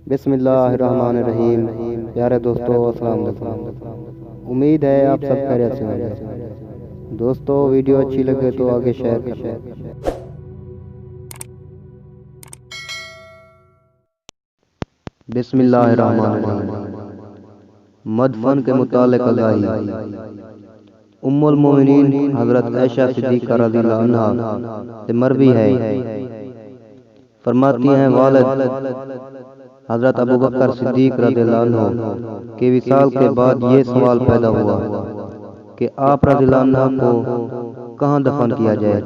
बिस्मिल्लाहिर्रहमानिर्रहीम। प्यारे दोस्तों, अस्सलाम वालेकुम। उम्मीद है आप सब खैरियत से होंगे। दोस्तों, वीडियो अच्छी लगे तो आगे शेयर करें। बिस्मिल्लाहिर्रहमानिर्रहीम। मदफन के मुतालिक अज़ाही उम्मुल मोमिनीन हज़रत आयशा सिद्दीक़ा रज़ियल्लाहु अन्हा से मरवी है, फरमाती हैं वालिद हजरत अबू बकर सिद्दीक रज़ियल्लाहु अन्हु के विसाल के बाद ये सवाल पैदा हुआ कि आप रज़ियल्लाहु अन्हु को कहाँ दफन किया जाए।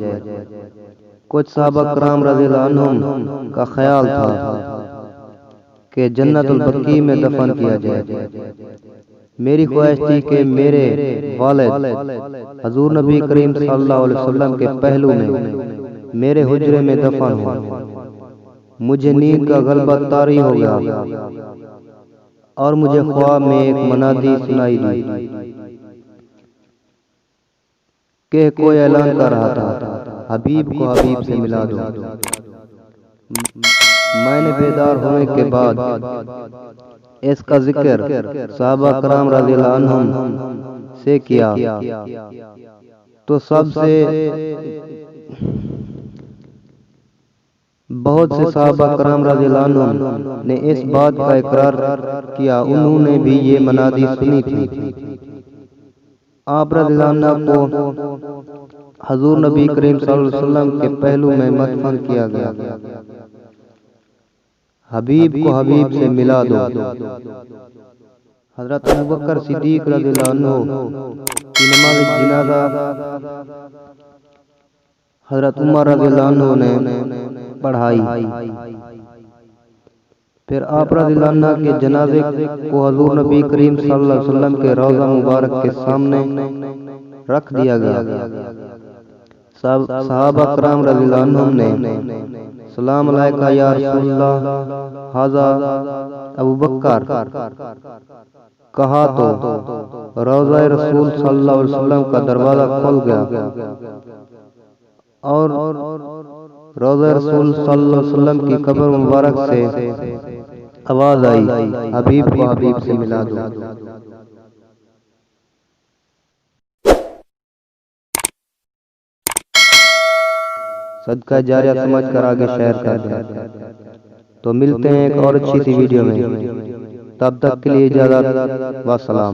कुछ सहाबा कराम रज़ियल्लाहु अन्हुम का ख्याल था कि जन्नतुल बकी में दफन किया जाए। मेरी ख्वाहिश थी कि मेरे वालिद हजूर नबी करीम सल्लल्लाहु अलैहि वसल्लम के पहलू में मेरे हुजरे में दफन हो। मुझे नींद का गलबा तारी हो गया और मुझे ख्वाब में एक मनादी सुनाई दी कि कोई ऐलान कर रहा था, हबीब को हबीब से मिला दो। मैंने बेदार होने के बाद इसका जिक्र सहाबा कराम रज़ियल्लाहु अन्हुम से किया तो सबसे बहुत से सहाबा कराम रज़ियल्लाहु अन्हुम ने इस बात का इकरार किया, उन्होंने भी ये मनादी सुनी थी। आप रज़ियल्लाहु अन्हु को हजूर नबी करीम सल्लल्लाहु अलैहि वसल्लम के पहलू में मदफन किया गया। हबीब को हबीब से मिला दो। हजरत अबू बकर सिद्दीक रज़ियल्लाहु अन्हु की नमाज़ जनाज़ा हजरत उमर रज़ियल्लाहु अन्हु ने पढ़ाई। फिर आप रज़ियल्लाहु अन्हु के जनाजे को हजूर नबी करीम सल्लल्लाहु अलैहि वसल्लम के रोज़ा मुबारक के सामने रख दिया गया। सब सहाबा कराम रज़ियल्लाहु अन्हुम ने सलाम अलैका या रसूलल्लाह हाज़ा अबू बकर कहा तो रोज़ा रसूल सल्लल्लाहु अलैहि वसल्लम का दरवाजा खुल गया और रोज़ा रसूल सल्लल्लाहु अलैहि वसल्लम की कब्र मुबारक से आवाज आई, हबीब को हबीब से मिला दो। सदका जारिया समझ कर आगे शेयर कर दें। तो मिलते हैं एक और अच्छी सी वीडियो में, तब तक के लिए इजाज़त, वस्सलाम।